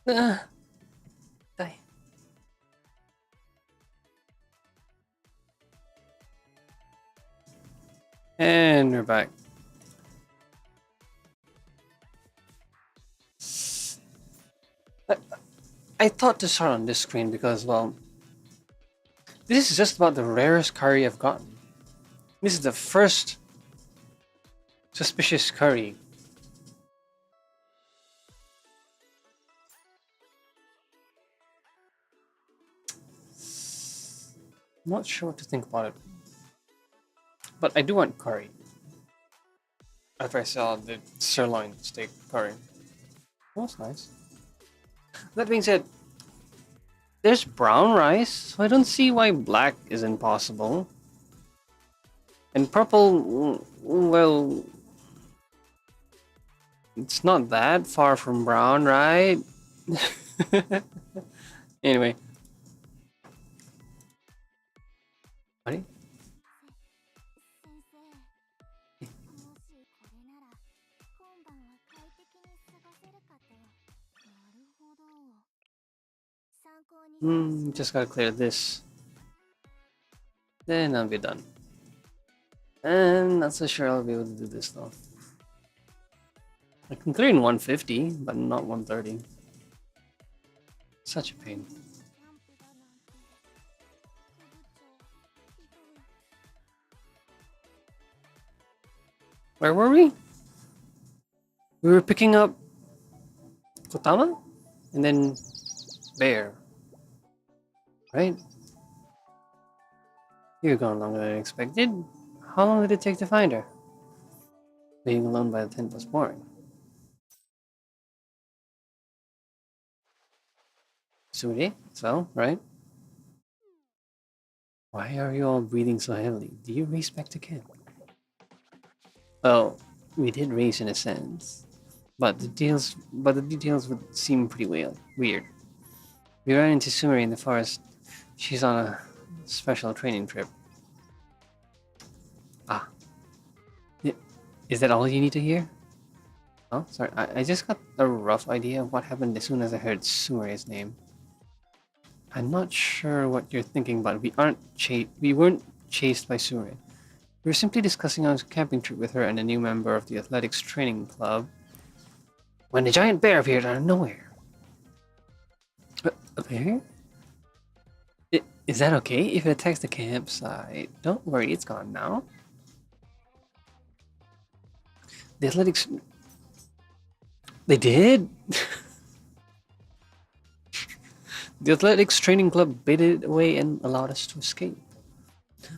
Ah, die. And we're back. I, I thought to start on this screen because, well, this is just about the rarest curry I've gotten. This is the first suspicious curry. I'm not sure what to think about it. But I do want curry. After I saw the sirloin steak curry. Oh, that's nice. That being said, there's brown rice, so I don't see why black is impossible. And purple, well, it's not that far from brown, right? Anyway. Buddy? Just gotta clear this. Then I'll be done. And not so sure I'll be able to do this though. I can clear in 150, but not 130. Such a pain. Where were we? We were picking up Kotama and then Bear. Right? You're gone longer than I expected. How long did it take to find her? Being alone by the tent was boring. Suri, so, right? Why are you all breathing so heavily? Do you race back to camp? Well, we did race in a sense, but the details would seem pretty weird. We ran into Suri in the forest. She's on a special training trip. Ah. Is that all you need to hear? Oh, sorry. I just got a rough idea of what happened as soon as I heard Suri's name. I'm not sure what you're thinking, but we weren't chased by Suri. We were simply discussing our camping trip with her and a new member of the athletics training club when a giant bear appeared out of nowhere. A bear? Is that okay if it attacks the campsite? Don't worry, it's gone now. The athletics... They did? The athletics training club baited it away and allowed us to escape.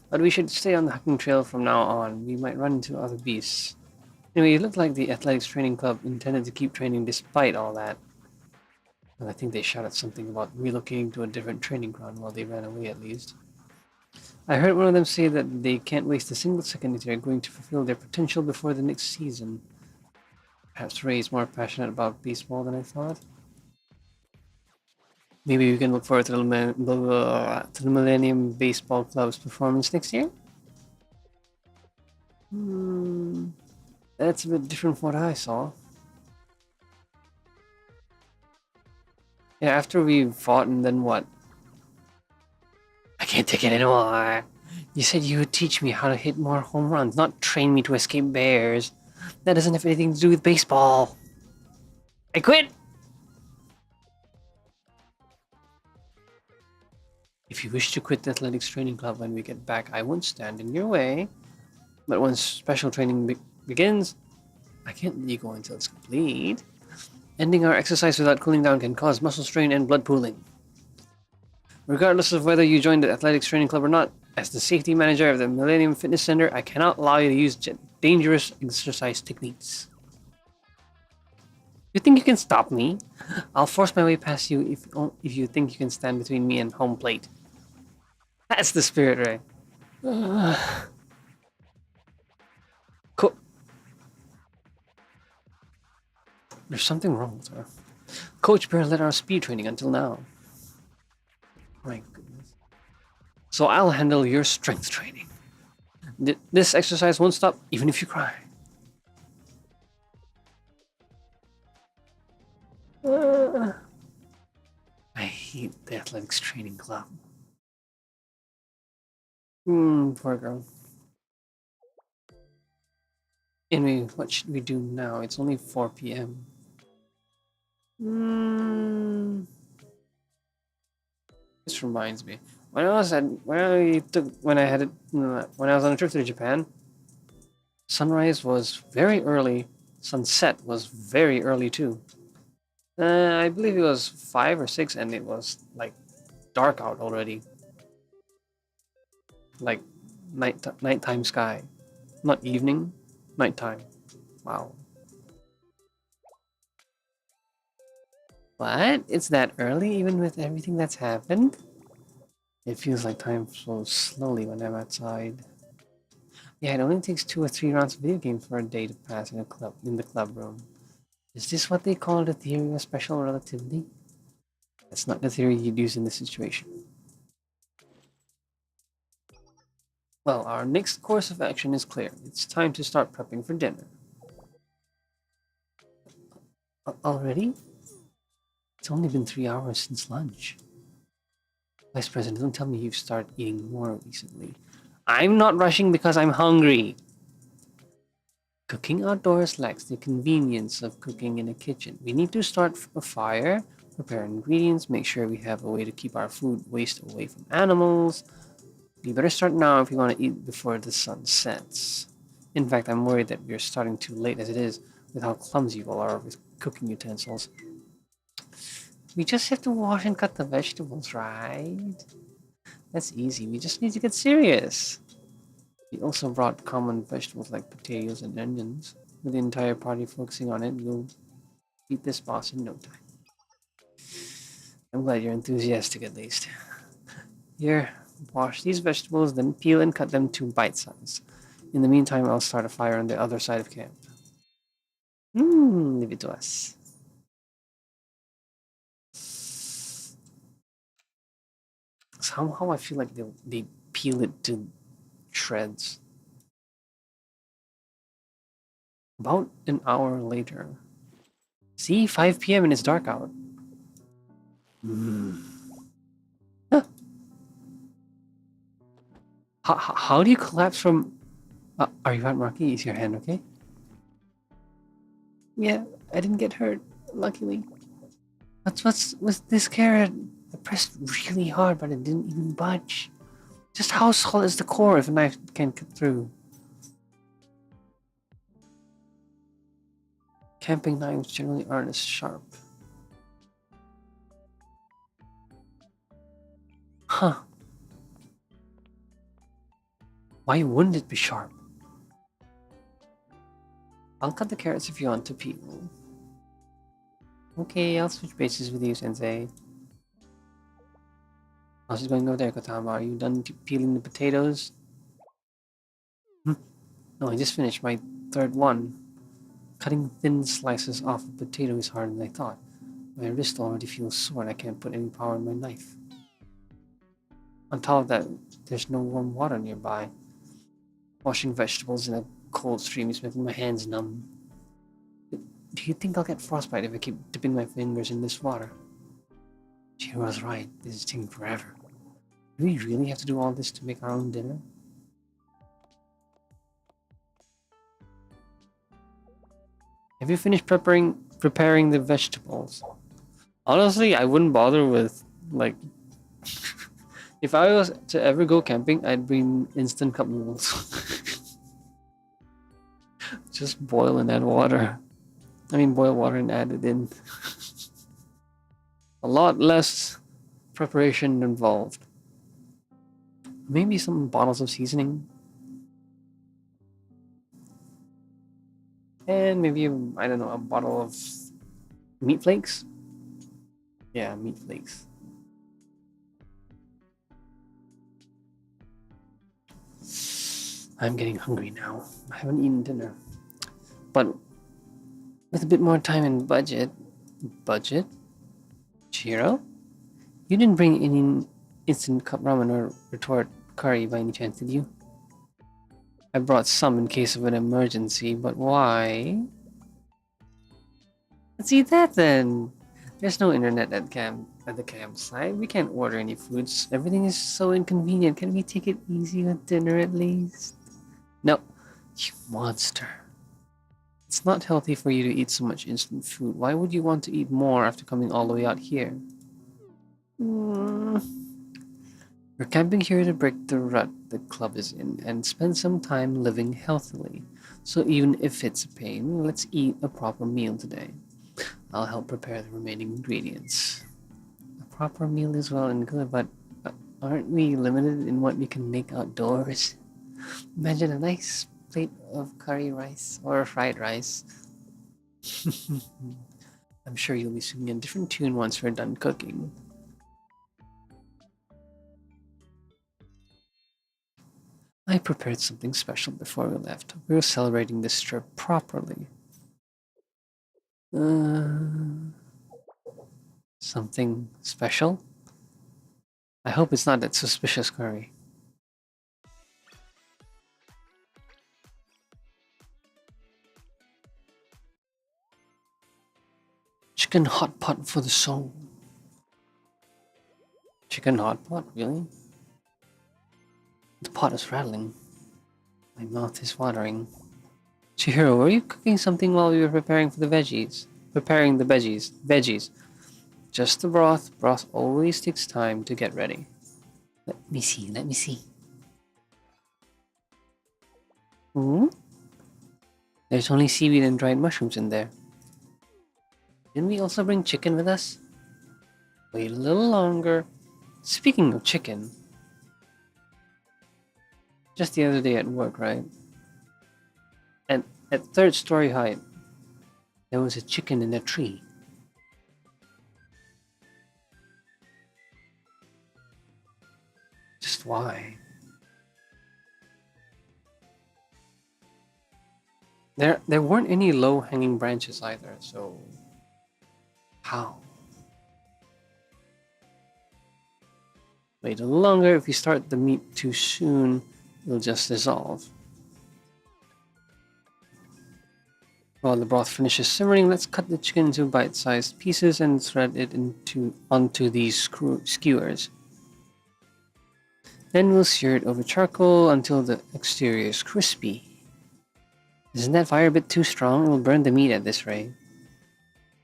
But we should stay on the hiking trail from now on. We might run into other beasts. Anyway, it looked like the athletics training club intended to keep training despite all that. Well, I think they shouted something about relocating to a different training ground while they ran away at least. I heard one of them say that they can't waste a single second if they're going to fulfill their potential before the next season. Perhaps Ray is more passionate about baseball than I thought. Maybe we can look forward to the Millennium Baseball Club's performance next year? That's a bit different from what I saw. Yeah, after we fought and then what? I can't take it anymore. You said you would teach me how to hit more home runs, not train me to escape bears. That doesn't have anything to do with baseball. I quit! If you wish to quit the athletics training club when we get back, I won't stand in your way. But once special training begins, I can't let you go until it's complete. Ending our exercise without cooling down can cause muscle strain and blood pooling. Regardless of whether you join the athletics training club or not, as the safety manager of the Millennium Fitness Center, I cannot allow you to use dangerous exercise techniques. You think you can stop me? I'll force my way past you if you think you can stand between me and home plate. That's the spirit, right? Cool. There's something wrong with her. Coach Bear led our speed training until now. My goodness. So I'll handle your strength training. This exercise won't stop even if you cry. hate the athletics training club. Poor girl. Anyway, what should we do now? It's only 4 p.m. This reminds me. When I was on a trip to Japan, sunrise was very early. Sunset was very early too. I believe it was 5 or 6, and it was like dark out already. Like nighttime sky, not evening, nighttime. Wow. What? It's that early, even with everything that's happened? It feels like time flows slowly when I'm outside. Yeah, it only takes 2 or 3 rounds of video games for a day to pass in the club room. Is this what they call the theory of special relativity? That's not the theory you'd use in this situation. Well, our next course of action is clear. It's time to start prepping for dinner. Already? It's only been 3 hours since lunch. Vice President, don't tell me you've started eating more recently. I'm not rushing because I'm hungry. Cooking outdoors lacks the convenience of cooking in a kitchen. We need to start a fire, prepare ingredients, make sure we have a way to keep our food waste away from animals. We better start now if we want to eat before the sun sets. In fact, I'm worried that we're starting too late as it is with how clumsy you all are with cooking utensils. We just have to wash and cut the vegetables, right? That's easy. We just need to get serious. We also brought common vegetables like potatoes and onions. With the entire party focusing on it, we'll beat this boss in no time. I'm glad you're enthusiastic at least. Here, wash these vegetables, then peel and cut them to bite size. In the meantime, I'll start a fire on the other side of camp. Leave it to us. Somehow I feel like they peel it to shreds. About an hour later. See, 5 p.m. and it's dark out. Huh. How do you collapse from... are you out, Rocky? Is your hand okay? Yeah, I didn't get hurt, luckily. What's with this carrot? I pressed really hard, but it didn't even budge. Just how solid is the core if a knife can't cut through? Camping knives generally aren't as sharp. Huh. Why wouldn't it be sharp? I'll cut the carrots if you want to peel. Okay, I'll switch bases with you, Sensei. How's it going over there, Kotama? Are you done peeling the potatoes? No, I just finished my third one. Cutting thin slices off a potato is harder than I thought. My wrist already feels sore and I can't put any power in my knife. On top of that, there's no warm water nearby. Washing vegetables in a cold stream is making my hands numb. Do you think I'll get frostbite if I keep dipping my fingers in this water? Chihiro's right. This is taking forever. Do we really have to do all this to make our own dinner? Have you finished preparing the vegetables? Honestly, I wouldn't bother with, like... if I was to ever go camping, I'd bring instant cup noodles. Just boil and add water. I mean, boil water and add it in. A lot less preparation involved. Maybe some bottles of seasoning. And maybe, I don't know, a bottle of meat flakes? Yeah, meat flakes. I'm getting hungry now. I haven't eaten dinner. But with a bit more time and budget... Budget? Chihiro? You didn't bring any instant cup ramen or retort curry by any chance, did you? I brought some in case of an emergency, but why? Let's eat that then! There's no internet at camp, at the campsite. We can't order any foods. Everything is so inconvenient. Can we take it easy with dinner at least? No, you monster. It's not healthy for you to eat so much instant food. Why would you want to eat more after coming all the way out here? Mm. We're camping here to break the rut the club is in and spend some time living healthily. So even if it's a pain, let's eat a proper meal today. I'll help prepare the remaining ingredients. A proper meal is well and good, but aren't we limited in what we can make outdoors? Imagine a nice plate of curry rice or fried rice. I'm sure you'll be singing a different tune once we're done cooking. I prepared something special before we left. We were celebrating this trip properly. Uh, Something special? I hope it's not that suspicious curry. Chicken hot pot for the soul. Chicken hot pot, really? The pot is rattling. My mouth is watering. Chihiro, were you cooking something while we were preparing for the veggies? Preparing the veggies. Veggies. Just the broth. Broth always takes time to get ready. Let me see, let me see. Hmm? There's only seaweed and dried mushrooms in there. Didn't we also bring chicken with us? Wait a little longer. Speaking of chicken, just the other day at work, right? And at third story height, there was a chicken in a tree. Just why? There weren't any low hanging branches either, so how? Wait a little longer. If we start the meat too soon, it'll just dissolve. While the broth finishes simmering, let's cut the chicken into bite-sized pieces and thread it onto these skewers. Then we'll sear it over charcoal until the exterior is crispy. Isn't that fire a bit too strong? It will burn the meat at this rate.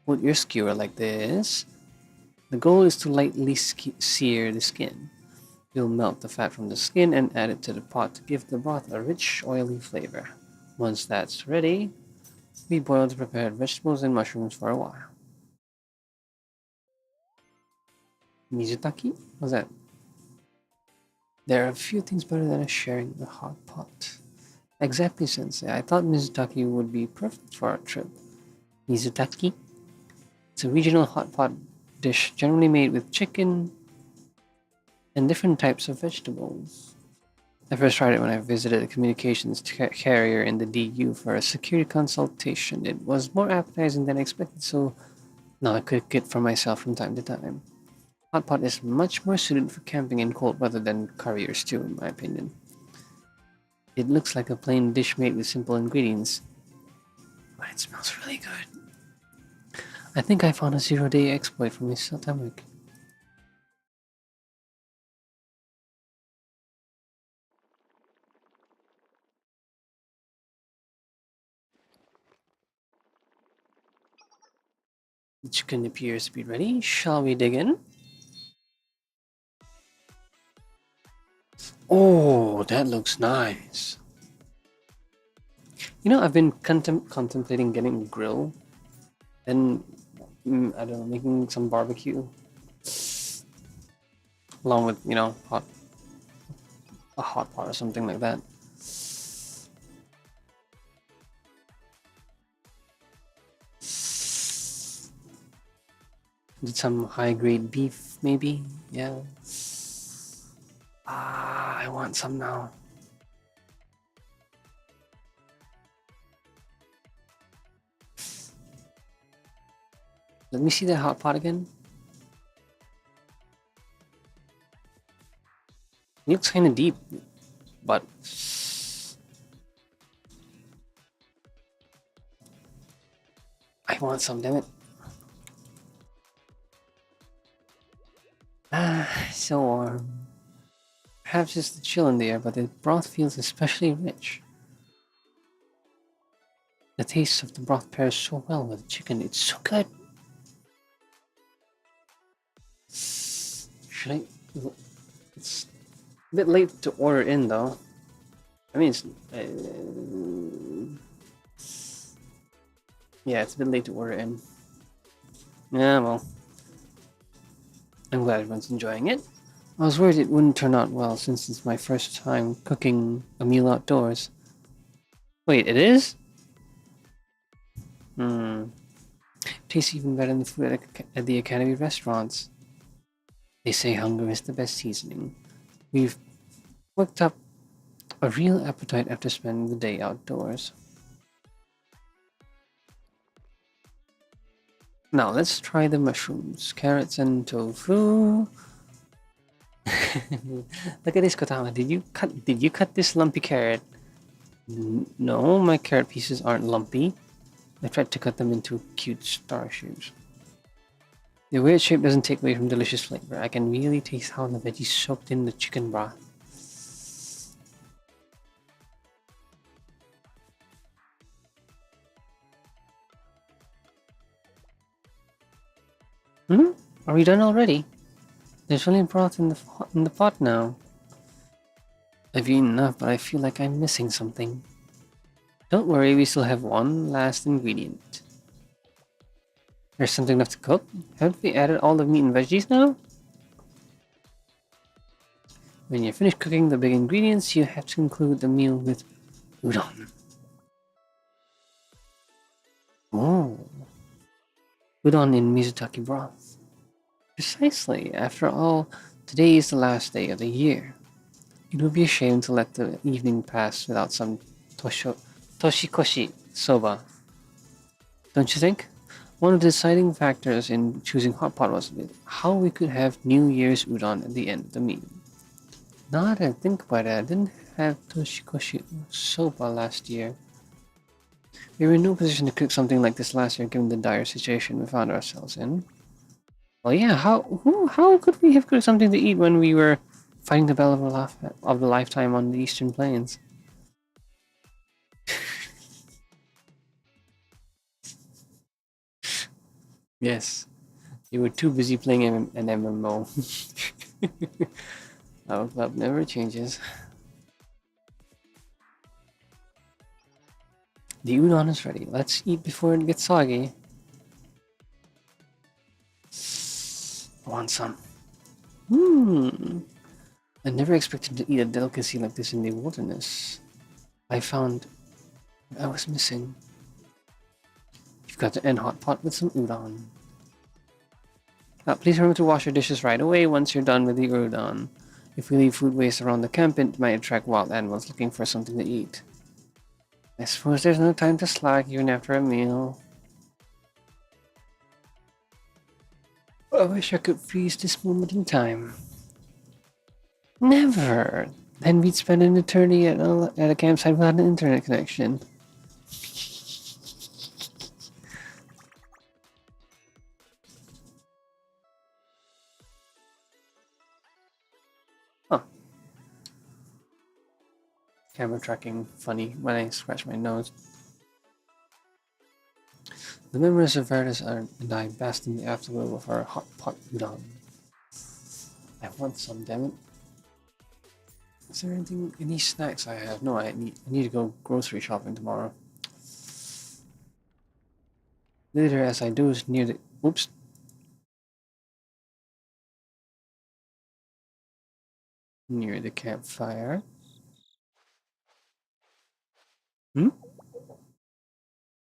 Put your skewer like this. The goal is to lightly sear the skin. You'll melt the fat from the skin and add it to the pot to give the broth a rich, oily flavor. Once that's ready, we boil the prepared vegetables and mushrooms for a while. Mizutaki? What's that? There are a few things better than sharing a hot pot. Exactly, Sensei. I thought Mizutaki would be perfect for our trip. Mizutaki? It's a regional hot pot dish generally made with chicken and different types of vegetables. I first tried it when I visited a communications carrier in the DU for a security consultation. It was more appetizing than I expected, so now I cook it for myself from time to time. Hot pot is much more suited for camping in cold weather than curry or stew, in my opinion. It looks like a plain dish made with simple ingredients, but it smells really good. I think I found a zero-day exploit for my stomach. The chicken appears to be ready. Shall we dig in? Oh, that looks nice. You know, I've been contemplating getting a grill and I don't know, making some barbecue along with a hot pot or something like that. Did some high grade beef maybe? Yeah. Ah, I want some now. Let me see that hot pot again. It looks kind of deep, but I want some, damn it. So warm. Perhaps it's the chill in the air, but the broth feels especially rich. The taste of the broth pairs so well with the chicken. It's so good. Should I? It's a bit late to order in though. I mean, yeah, it's a bit late to order in. Yeah, well, I'm glad everyone's enjoying it. I was worried it wouldn't turn out well since it's my first time cooking a meal outdoors. Wait, it is? Hmm. Tastes even better than the food at the Academy restaurants. They say hunger is the best seasoning. We've worked up a real appetite after spending the day outdoors. Now let's try the mushrooms, carrots, and tofu. Look at this, Kotama. Did you cut this lumpy carrot? No, my carrot pieces aren't lumpy. I tried to cut them into cute star shapes. The weird shape doesn't take away from delicious flavor. I can really taste how the veggies soaked in the chicken broth. Hmm? Are we done already? There's only broth in the pot now. I've eaten enough, but I feel like I'm missing something. Don't worry, we still have one last ingredient. There's something left to cook? Haven't we added all the meat and veggies now? When you're finished cooking the big ingredients, you have to conclude the meal with udon. Oh, udon in Mizutaki broth. Precisely. After all, today is the last day of the year. It would be a shame to let the evening pass without some toshikoshi soba. Don't you think? One of the deciding factors in choosing hot pot was how we could have New Year's udon at the end of the meal. Now that I think about it, I didn't have toshikoshi soba last year. We were in no position to cook something like this last year given the dire situation we found ourselves in. Well, yeah, how could we have cooked something to eat when we were fighting the battle of the lifetime on the Eastern Plains? Yes, you were too busy playing an MMO. Our club never changes. The udon is ready. Let's eat before it gets soggy. I want some. Hmm. I never expected to eat a delicacy like this in the wilderness. I found what I was missing. You've got to end hot pot with some udon. Please remember to wash your dishes right away once you're done with the udon. If we leave food waste around the camp, it might attract wild animals looking for something to eat. I suppose there's no time to slack even after a meal. I wish I could freeze this moment in time. Never! Then we'd spend an eternity at a campsite without an internet connection. Huh. Camera tracking funny when I scratch my nose. The memories of Vertus and I basked in the afterglow of our hot pot udon. I want some, damn it. Is there any snacks I have? No, I need to go grocery shopping tomorrow. Later, as I do, is near the oops, near the campfire. Hmm?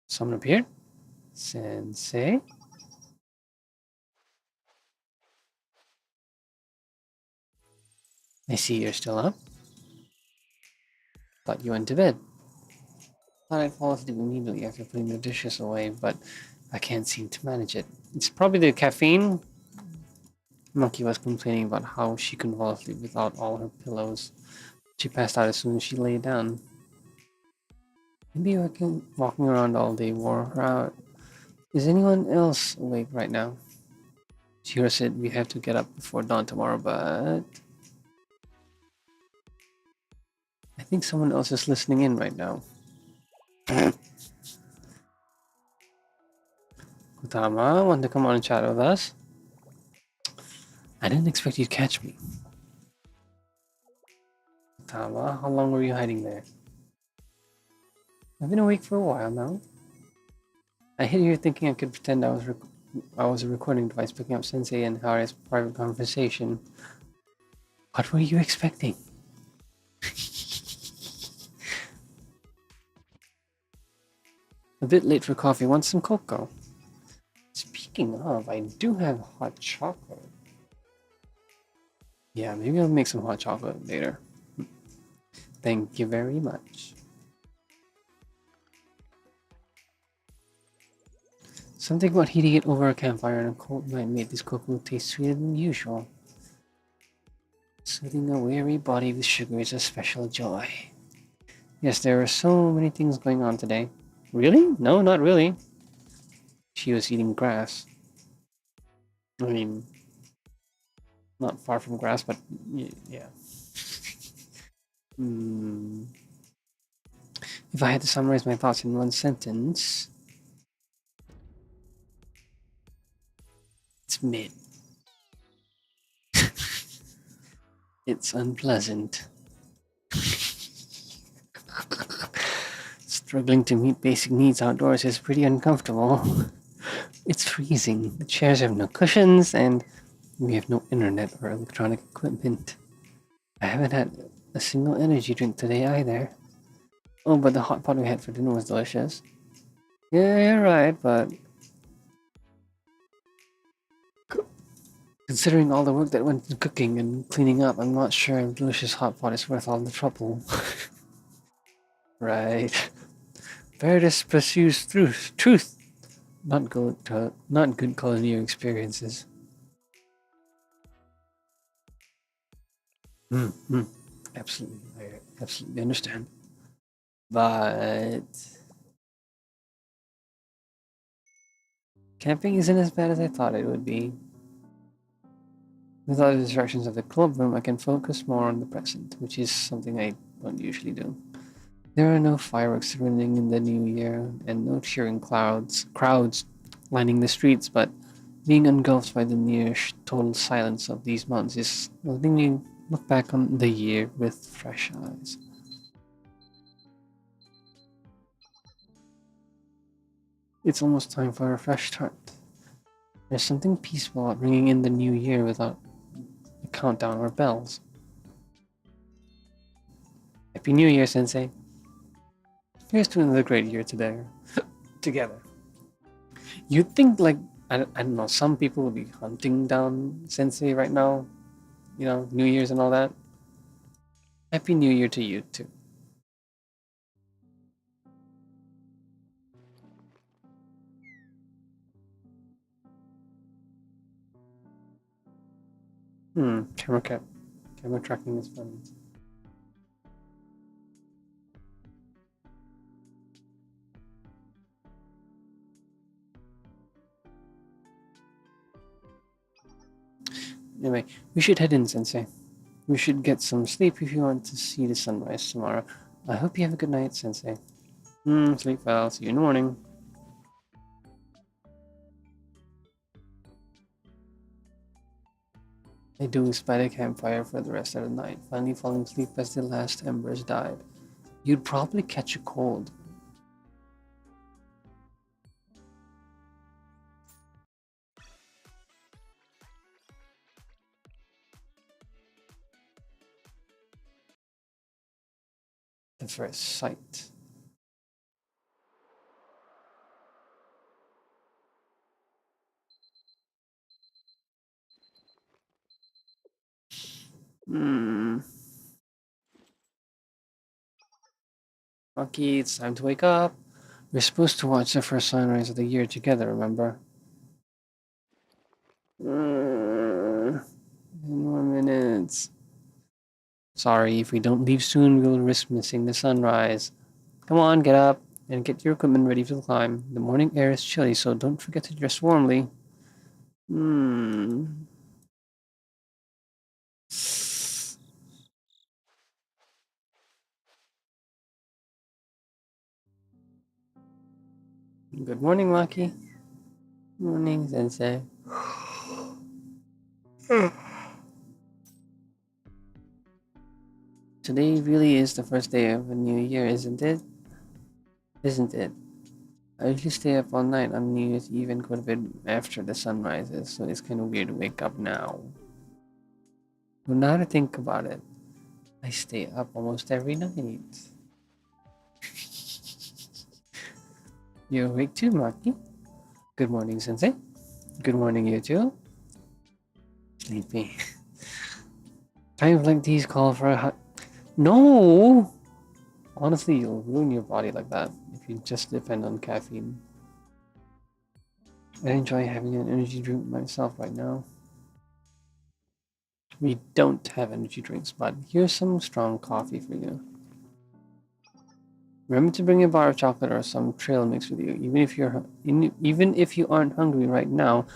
Someone appeared? Sensei? I see you're still up. Thought you went to bed. Thought I'd fall asleep immediately after putting the dishes away, but I can't seem to manage it. It's probably the caffeine. Monkey was complaining about how she couldn't fall asleep without all her pillows. She passed out as soon as she lay down. Maybe walking around all day wore her out. Is anyone else awake right now? Shiro said we have to get up before dawn tomorrow, but I think someone else is listening in right now. Kutama, want to come on and chat with us? I didn't expect you'd catch me. Kutama, how long were you hiding there? I've been awake for a while now. I hid here thinking I could pretend I was a recording device picking up Sensei and Harry's private conversation. What were you expecting? A bit late for coffee. Want some cocoa? Speaking of, I do have hot chocolate. Yeah, maybe I'll make some hot chocolate later. Thank you very much. Something about heating it over a campfire on a cold night made this cocoa taste sweeter than usual. Soothing a weary body with sugar is a special joy. Yes, there are so many things going on today. Really? No, not really. She was eating grass. I mean, not far from grass, but yeah. If I had to summarize my thoughts in one sentence, it's mid. It's unpleasant. Struggling to meet basic needs outdoors is pretty uncomfortable. It's freezing. The chairs have no cushions, and we have no internet or electronic equipment. I haven't had a single energy drink today either. Oh, but the hot pot we had for dinner was delicious. Yeah, you're right, but considering all the work that went into cooking and cleaning up, I'm not sure a delicious hot pot is worth all the trouble. Right. Veritas pursues truth, not good culinary experiences. Absolutely, I absolutely understand. But camping isn't as bad as I thought it would be. Without the distractions of the club room, I can focus more on the present, which is something I don't usually do. There are no fireworks ringing in the new year, and no cheering crowds lining the streets, but being engulfed by the near total silence of these months is letting me look back on the year with fresh eyes. It's almost time for a fresh start. There's something peaceful about ringing in the new year without a countdown or bells. Happy New Year, Sensei. Here's to another great year together. You'd think, like, I don't know, some people would be hunting down Sensei right now, you know, New Year's and all that. Happy New Year to you, too. Camera tracking is fun. Anyway, we should head in, Sensei. We should get some sleep if you want to see the sunrise tomorrow. I hope you have a good night, Sensei. Sleep well. See you in the morning. I dozed by the campfire for the rest of the night, finally falling asleep as the last embers died. You'd probably catch a cold. At first sight. Rocky, it's time to wake up. We're supposed to watch the first sunrise of the year together, remember? 10 more minutes. Sorry, if we don't leave soon, we'll risk missing the sunrise. Come on, get up and get your equipment ready for the climb. The morning air is chilly, so don't forget to dress warmly. Hmm. Good morning, Maki. Morning, Sensei. Today really is the first day of a new year, isn't it? Isn't it? I usually stay up all night on New Year's Eve and go to bed after the sun rises, so it's kind of weird to wake up now. But now to think about it, I stay up almost every night. You're awake too, Maki? Good morning, Sensei. Good morning, you too. Sleepy. Times like these call for a No! Honestly, you'll ruin your body like that if you just depend on caffeine. I enjoy having an energy drink myself right now. We don't have energy drinks, but here's some strong coffee for you. Remember to bring a bar of chocolate or some trail mix with you, even if you aren't hungry right now.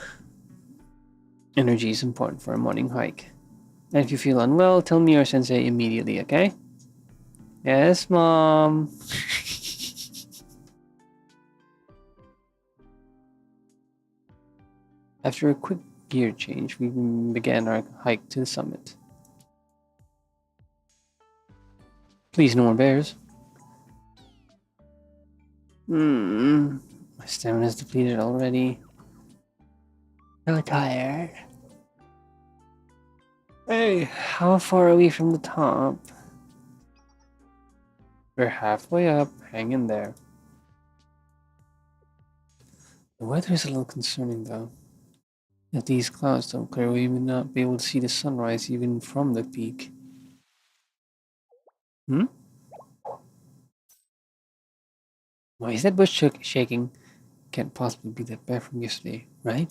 Energy is important for a morning hike. And if you feel unwell, tell me or sensei immediately, okay? Yes, mom. After a quick gear change, we began our hike to the summit. Please, no more bears. My stamina is depleted already. So tired. Hey, how far are we from the top? We're halfway up. Hang in there. The weather is a little concerning, though. If these clouds don't clear, we may not be able to see the sunrise even from the peak. Hmm? Why is that bush shaking? Can't possibly be that bear from yesterday, right?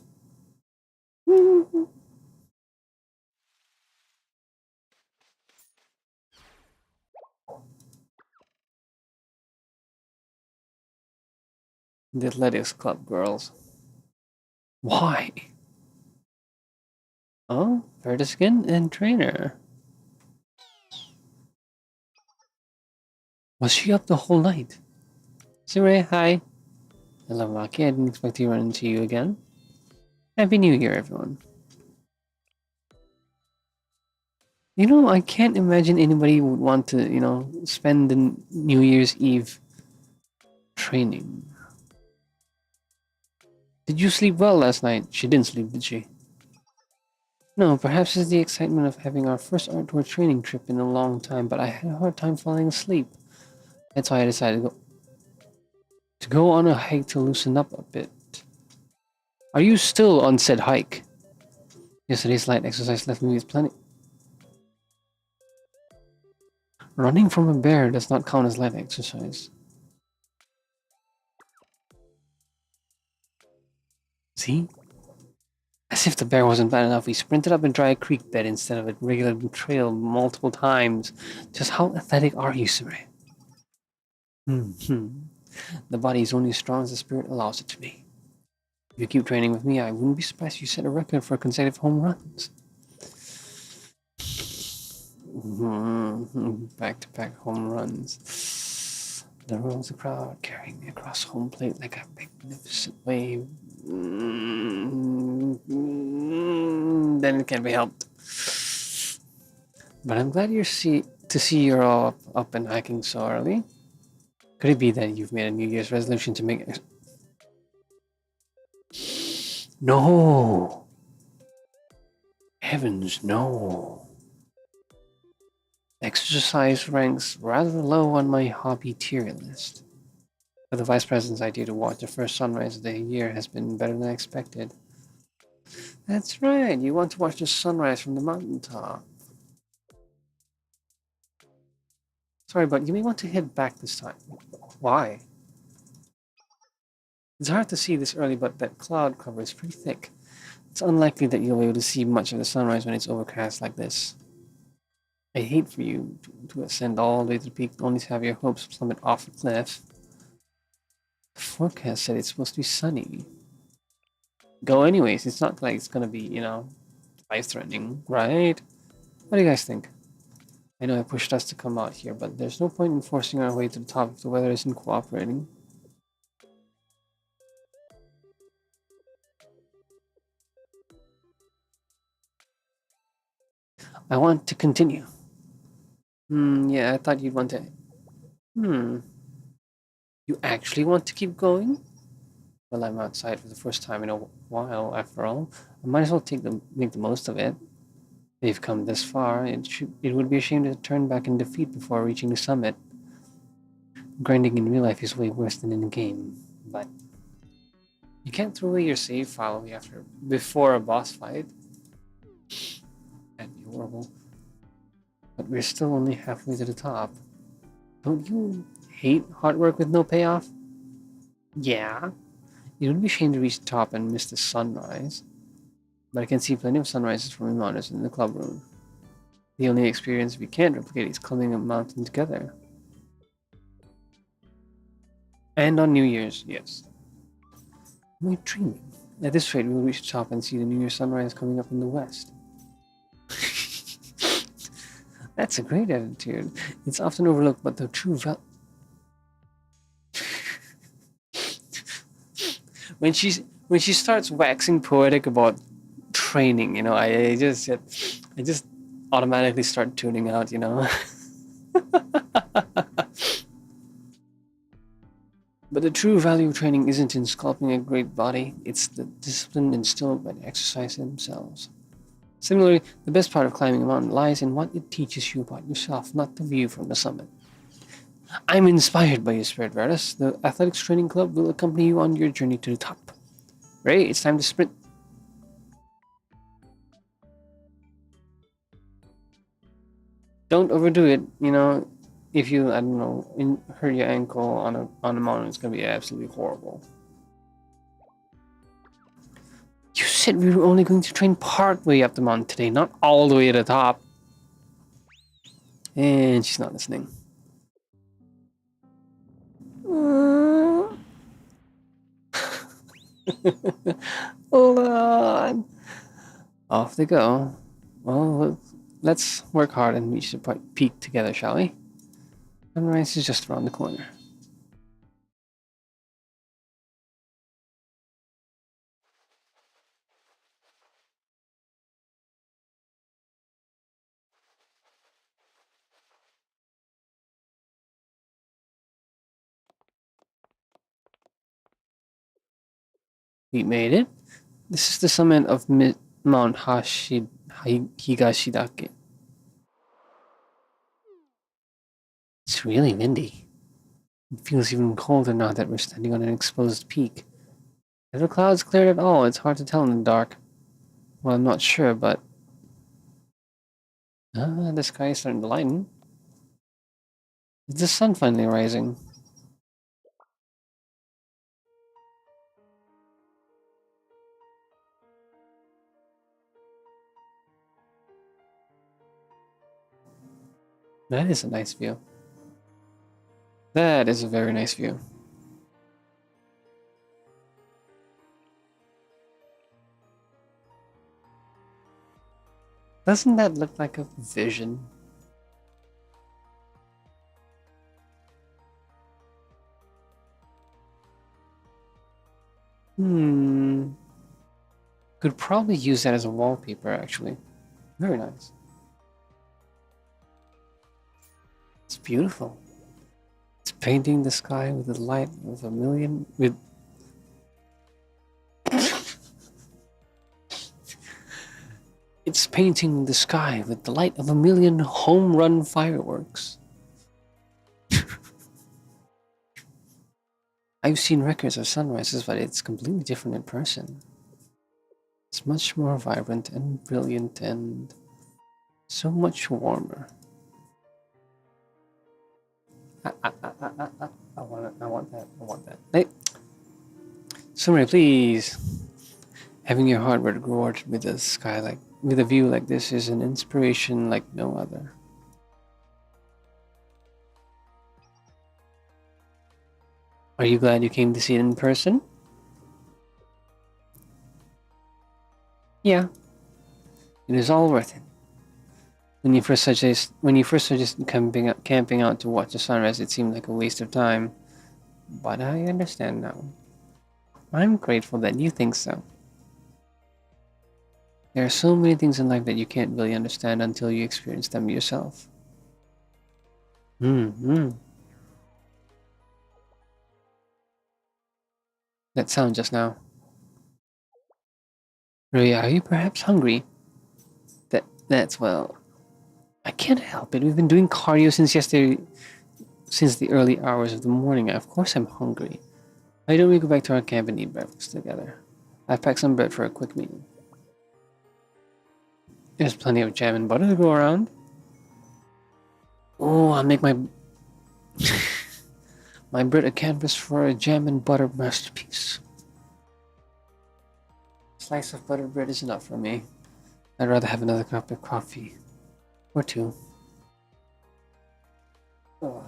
The athletics club girls. Why? Oh, Verdiskin and trainer. Was she up the whole night? Sure, hi. Hello, Maki. I didn't expect to run into you again. Happy New Year, everyone. I can't imagine anybody would want to, spend the New Year's Eve training. Did you sleep well last night? She didn't sleep, did she? No, perhaps it's the excitement of having our first outdoor training trip in a long time, but I had a hard time falling asleep. That's why I decided to go on a hike to loosen up a bit. Are you still on said hike? Yesterday's light exercise left me with plenty. Running from a bear does not count as light exercise. See? As if the bear wasn't bad enough, we sprinted up a dry creek bed instead of a regular trail multiple times. Just how athletic are you, Suri? The body is only as strong as the spirit allows it to be. If you keep training with me, I wouldn't be surprised if you set a record for consecutive home runs. Back-to-back home runs. There rolls the crowd, carrying me across home plate like a magnificent wave. Then it can't be helped. But I'm glad to see you're all up and hiking so early. Could it be that you've made a New Year's resolution to make? No, heavens, no. Exercise ranks rather low on my hobby tier list. But the Vice President's idea to watch the first sunrise of the year has been better than I expected. That's right, you want to watch the sunrise from the mountaintop. Sorry, but you may want to head back this time. Why? It's hard to see this early, but that cloud cover is pretty thick. It's unlikely that you'll be able to see much of the sunrise when it's overcast like this. I hate for you to ascend all the way to the peak only to have your hopes plummet off the cliff. The forecast said it's supposed to be sunny. go anyways. It's not like it's gonna be, you know, life-threatening, right? What do you guys think? I know I pushed us to come out here, but there's no point in forcing our way to the top if the weather isn't cooperating. I want to continue. Yeah, I thought you'd want to. Hmm, you actually want to keep going? Well, I'm outside for the first time in a while, after all. I might as well make the most of it. They've come this far. It would be a shame to turn back in defeat before reaching the summit. Grinding in real life is way worse than in a game, but you can't throw away your save file before a boss fight. That'd be horrible. But we're still only halfway to the top. Don't you hate hard work with no payoff? Yeah. It would be a shame to reach the top and miss the sunrise. But I can see plenty of sunrises from the mountains in the club room. The only experience we can't replicate is climbing a mountain together. And on New Year's, yes. Am I dreaming? At this rate, we will reach the top and see the New Year sunrise coming up in the west. That's a great attitude. It's often overlooked, but the true when she starts waxing poetic about training, you know, I just automatically start tuning out, you know. But the true value of training isn't in sculpting a great body, it's the discipline instilled by the exercise themselves. Similarly, the best part of climbing a mountain lies in what it teaches you about yourself, not the view from the summit. I'm inspired by your spirit, Vertus. The athletics training club will accompany you on your journey to the top. Ray, it's time to sprint. Don't overdo it. You know, if you, I don't know, hurt your ankle on a mountain, it's gonna be absolutely horrible. You said we were only going to train part way up the mountain today, not all the way to the top. And she's not listening. Hold on. Off they go. Well, let's work hard and reach the peak together, shall we? Sunrise is just around the corner. We made it. This is the summit of Mount Higashidake. It's really windy. It feels even colder now that we're standing on an exposed peak. Have the clouds cleared at all? It's hard to tell in the dark. Well, I'm not sure, but the sky is starting to lighten. Is the sun finally rising? That is a nice view. That is a very nice view. Doesn't that look like a vision? Could probably use that as a wallpaper, actually. Very nice. It's beautiful. It's painting the sky with the light of a million with It's painting the sky with the light of a million home run fireworks. I've seen records of sunrises, but it's completely different in person. It's much more vibrant and brilliant and so much warmer. I want that. Hey, Summer, please. Having your heart rewarded with with a view like this is an inspiration like no other. Are you glad you came to see it in person? Yeah, it is all worth it. When you first suggested camping out to watch the sunrise, it seemed like a waste of time. But I understand now. I'm grateful that you think so. There are so many things in life that you can't really understand until you experience them yourself. Hmm. That sound just now. Ray, are you perhaps hungry? That's well. I can't help it. We've been doing cardio since yesterday, since the early hours of the morning. Of course, I'm hungry. Why don't we go back to our camp and eat breakfast together? I've packed some bread for a quick meal. There's plenty of jam and butter to go around. Oh, I'll make my bread a canvas for a jam and butter masterpiece. A slice of buttered bread is enough for me. I'd rather have another cup of coffee. Or two. Oh.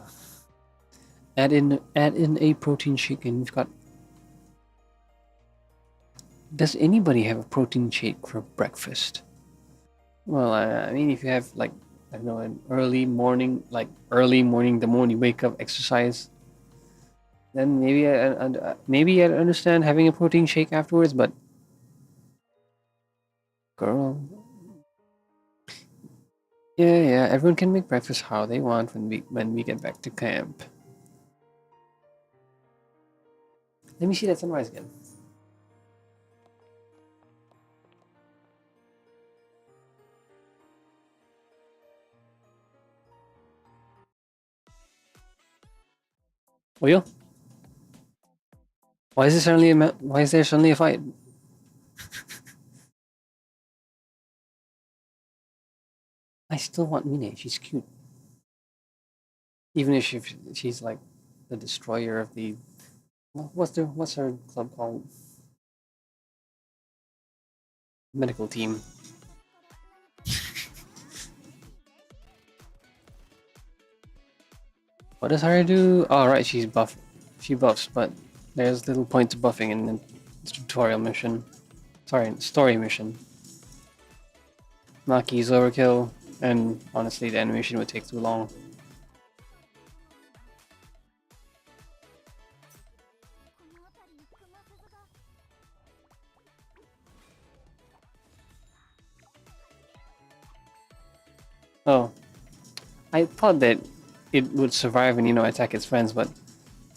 Add in a protein shake and we've got. Does anybody have a protein shake for breakfast? Well, I mean, if you have like I don't know an early morning, the morning you wake up, exercise, then maybe I understand having a protein shake afterwards. But girl, yeah, everyone can make breakfast how they want when we get back to camp. Let me see that sunrise again. Oyo, why is there suddenly a fight? I still want Mine. She's cute, even if she's like the destroyer of the. What's her club called? Medical team. What does Harry do? Oh, right, she's buff. She buffs, but there's little point to buffing in the tutorial mission. Sorry, story mission. Maki's overkill, and honestly, the animation would take too long. Oh, I thought that it would survive and attack its friends, but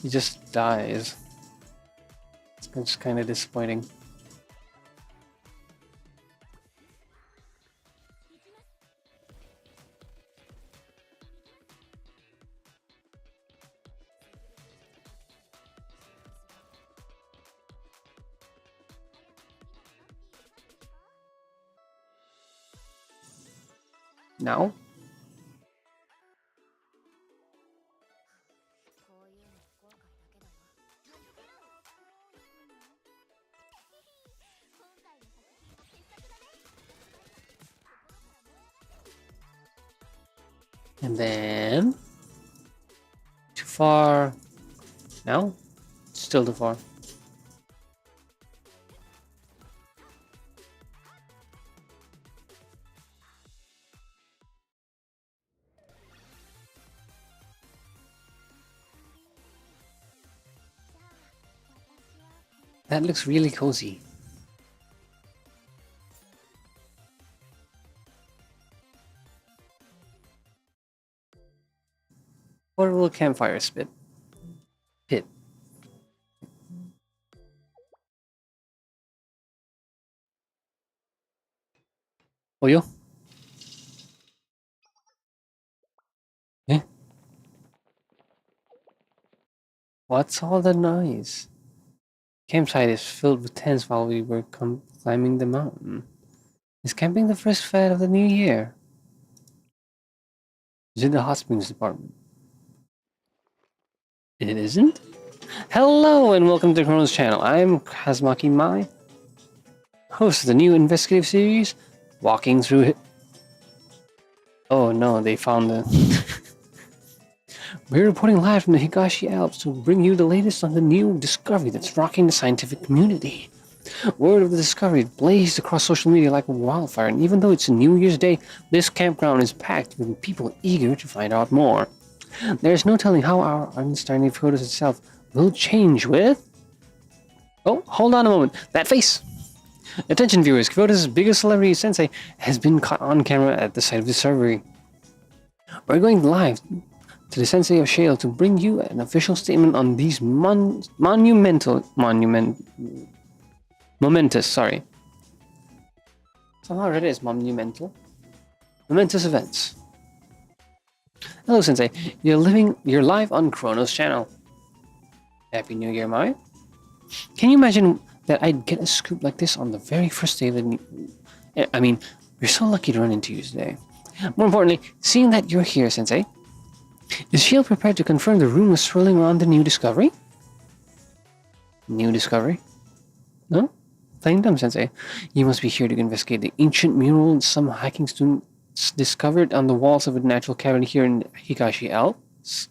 it just dies. It's just kind of disappointing. Now? And then... Too far. Now? Still too far. That looks really cozy. Portable campfire pit. Oyo? Eh? What's all the noise? Campsite is filled with tents while we were climbing the mountain. Is camping the first fad of the new year? Is it the hot springs department? It isn't? Hello and welcome to Chrono's channel. I'm Kazmaki Mai, host of the new investigative series, Walking Through It. Oh no, they found the... We're reporting live from the Higashi Alps to bring you the latest on the new discovery that's rocking the scientific community. Word of the discovery blazed across social media like wildfire, and even though it's New Year's Day, this campground is packed with people eager to find out more. There's no telling how our understanding of photos itself will change with... Oh, hold on a moment. That face! Attention viewers, Kyoto's biggest celebrity, Sensei, has been caught on camera at the site of the discovery. We're going live to the Sensei of Shale to bring you an official statement on these momentous, sorry. Somehow I read it as monumental. Momentous events. Hello, Sensei. You're live on Chrono's channel. Happy New Year, Mai. Can you imagine that I'd get a scoop like this on the very first day of the I mean, we're so lucky to run into you today. More importantly, seeing that you're here, Sensei, is Shield prepared to confirm the rumors swirling around the new discovery? New discovery? No? Playing dumb, Sensei. You must be here to investigate the ancient mural some hiking students discovered on the walls of a natural cabin here in Higashi Alps.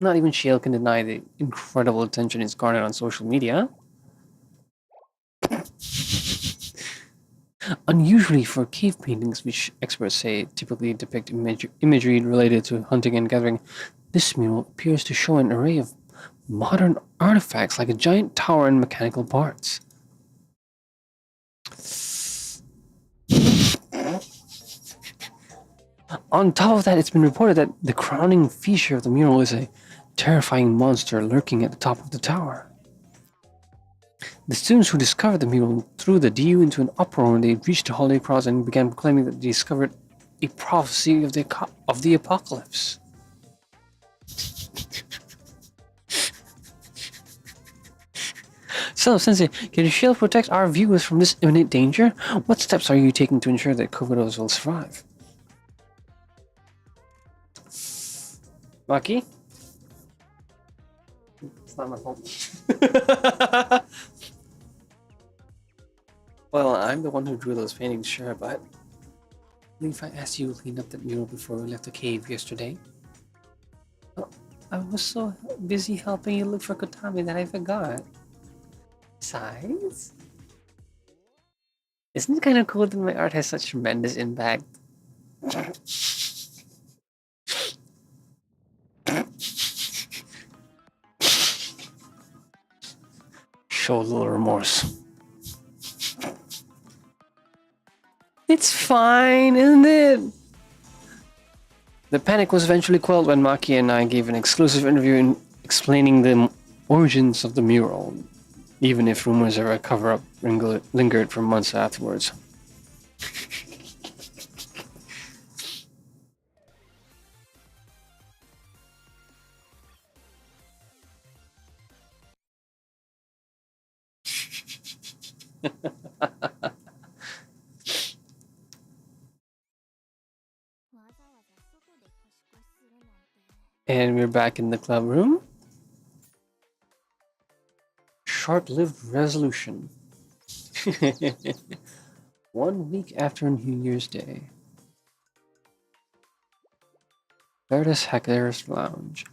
Not even Shield can deny the incredible attention it's garnered on social media. Unusually for cave paintings, which experts say typically depict imagery related to hunting and gathering, this mural appears to show an array of modern artifacts like a giant tower and mechanical parts. On top of that, it's been reported that the crowning feature of the mural is a terrifying monster lurking at the top of the tower. The students who discovered the mural threw the DU into an uproar when they reached the holiday cross and began proclaiming that they discovered a prophecy of the apocalypse. So, Sensei, can you shield protect our viewers from this imminent danger? What steps are you taking to ensure that Kokodos will survive? Maki? It's not my fault. Well, I'm the one who drew those paintings, sure, but I believe I asked you to clean up that mural before we left the cave yesterday. Oh, I was so busy helping you look for Kotami that I forgot. Besides, isn't it kind of cool that my art has such tremendous impact? Show a little remorse. It's fine, isn't it? The panic was eventually quelled when Maki and I gave an exclusive interview explaining the origins of the mural, even if rumors of a cover-up lingered for months afterwards. And we're back in the club room. Short-lived resolution. 1 week after New Year's Day. Paradise Hacker's Lounge.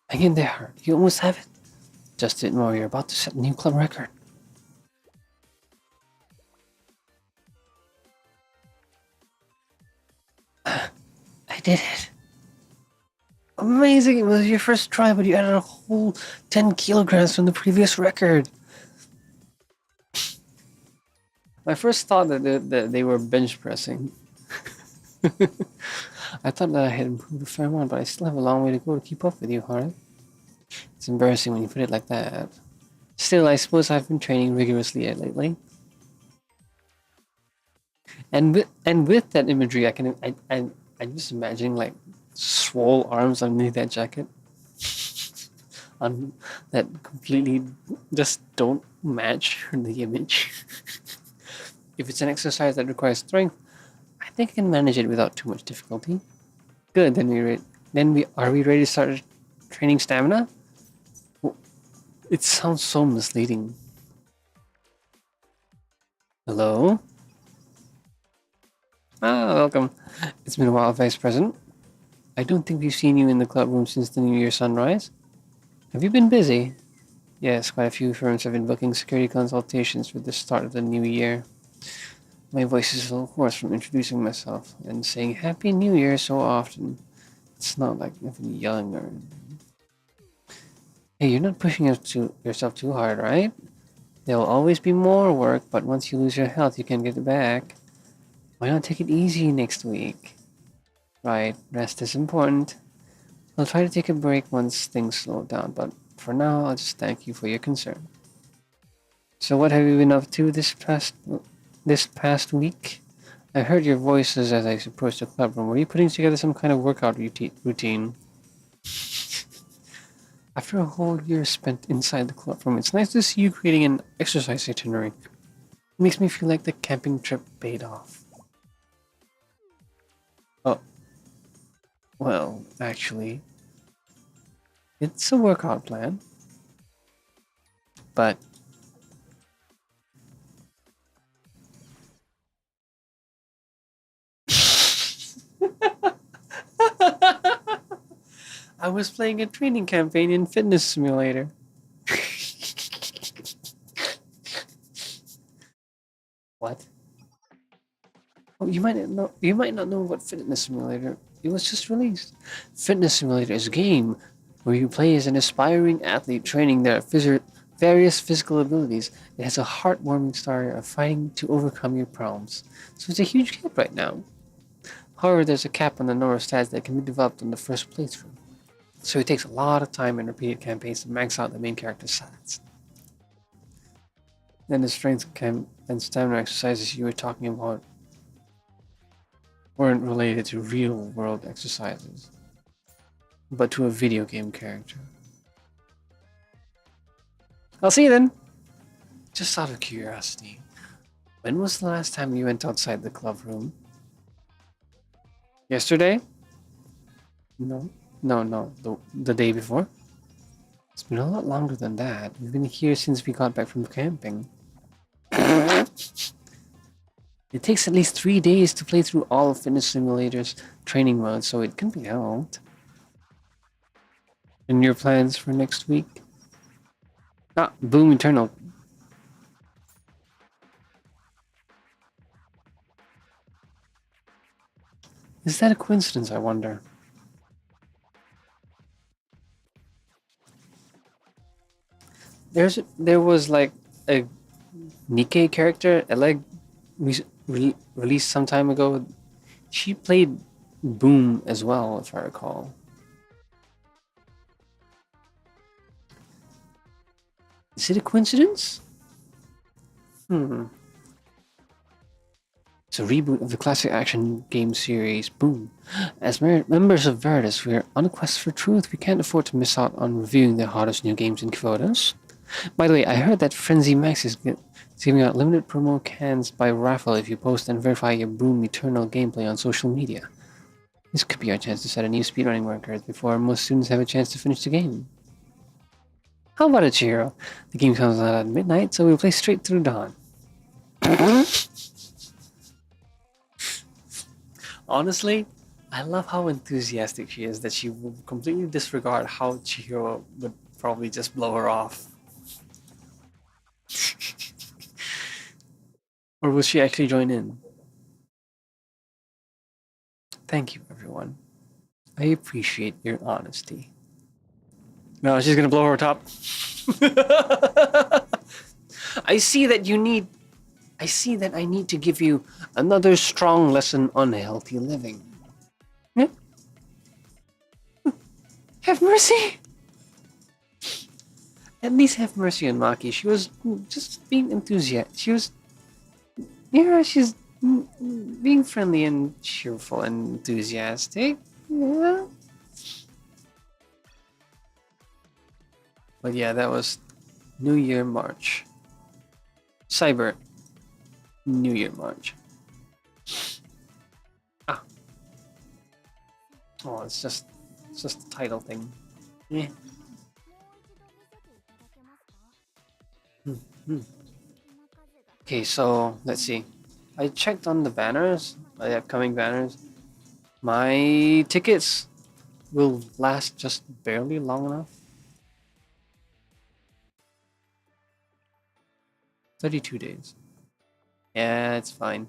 Hang in there. You almost have it. Just didn't know you're about to set a new club record. I did it. Amazing! It was your first try, but you added a whole 10 kilograms from the previous record. My first thought that they were bench pressing. I thought that I had improved a fair amount, but I still have a long way to go to keep up with you, Hara. It's embarrassing when you put it like that. Still, I suppose I've been training rigorously lately. And with that imagery, I'm just imagining like swole arms underneath that jacket, that completely just don't match the image. If it's an exercise that requires strength, I think I can manage it without too much difficulty. Good. Then are we ready to start training stamina? Well, it sounds so misleading. Hello? Ah, welcome. It's been a while, Vice President. I don't think we've seen you in the club room since the New Year sunrise. Have you been busy? Yes, quite a few firms have been booking security consultations with the start of the new year. My voice is a little hoarse from introducing myself and saying Happy New Year so often. It's not like I'm young or. Hey, you're not pushing yourself too hard, right? There will always be more work, but once you lose your health, you can get it back. Why not take it easy next week? Right, rest is important. I'll try to take a break once things slow down, but for now, I'll just thank you for your concern. So, what have you been up to this past week? I heard your voices as I approached the club room. Were you putting together some kind of workout routine? After a whole year spent inside the club room, it's nice to see you creating an exercise itinerary. It makes me feel like the camping trip paid off. Oh, well, actually, it's a workout plan, but I was playing a training campaign in Fitness Simulator. What? Oh, you might not know. You might not know what Fitness Simulator. It was just released. Fitness Simulator is a game where you play as an aspiring athlete training their various physical abilities. It has a heartwarming story of fighting to overcome your problems. So it's a huge hit right now. However, there's a cap on the number of stats that can be developed on the first playthrough. So it takes a lot of time and repeated campaigns to max out the main character's stats. Then the strength and stamina exercises you were talking about weren't related to real world exercises, but to a video game character. I'll see you then! Just out of curiosity, when was the last time you went outside the club room? Yesterday? No. No. The day before? It's been a lot longer than that. We've been here since we got back from camping. It takes at least 3 days to play through all of Fitness Simulator's training modes, so it can be helped. And your plans for next week? Ah, Boom Eternal. Is that a coincidence, I wonder? There was like a Nikkei character, Eleg, released some time ago. She played Boom as well, if I recall. Is it a coincidence? Hmm. It's a reboot of the classic action game series Boom. As members of Veritas, we are on a quest for truth. We can't afford to miss out on reviewing the hottest new games in photos. By the way, I heard that Frenzy Max is giving out limited promo cans by raffle if you post and verify your Boom Eternal gameplay on social media. This could be our chance to set a new speedrunning record before most students have a chance to finish the game. How about it, Chihiro? The game comes out at midnight, so we'll play straight through dawn. Honestly, I love how enthusiastic she is that she will completely disregard how Chihiro would probably just blow her off. Or will she actually join in? Thank you, everyone. I appreciate your honesty. No, she's gonna blow her top. I see that I need to give you another strong lesson on healthy living. Yeah? Have mercy! At least have mercy on Maki. She was just being enthusiastic. She's being friendly and cheerful and enthusiastic. Yeah. But yeah, that was New Year March. Cyber New Year March. Ah. Oh, it's just the title thing. Yeah. Okay, so let's see. I checked on the banners, the upcoming banners. My tickets will last just barely long enough. 32 days. Yeah, it's fine.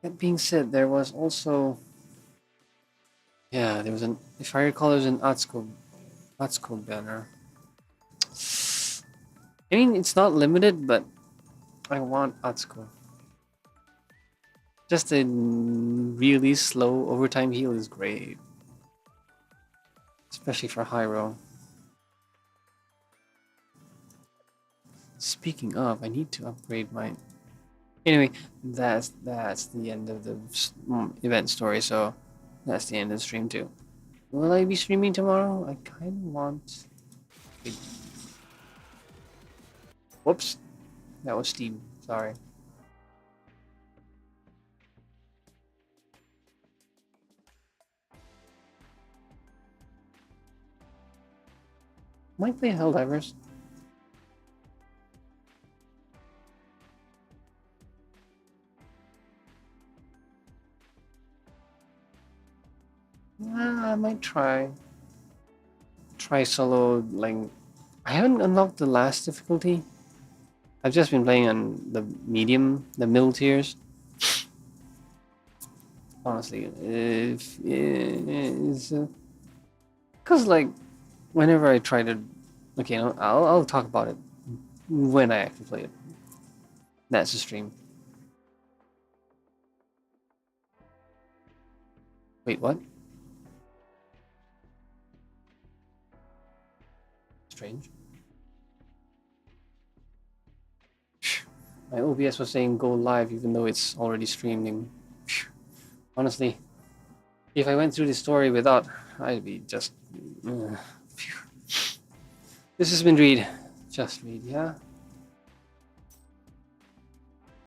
That being said, there was also, yeah, there was an, if I recall, there was an Atsuko banner. I mean, it's not limited, but I want Atsuko. Just a really slow overtime heal is great, especially for Hyro. Speaking of, I need to upgrade my. Anyway, that's the end of the event story. So that's the end of the stream too. Will I be streaming tomorrow? I kind of want. Wait. Whoops, that was Steam. Sorry. Might play Helldivers. I might try solo. Like, I haven't unlocked the last difficulty. I've just been playing on the medium, the middle tiers. Honestly, if is because like whenever I try to, okay, I'll talk about it when I actually play it. That's the stream. Wait, what? Strange. My OBS was saying go live even though it's already streaming. Honestly, if I went through the story without, I'd be just. This has been Reed. Just Reed, yeah?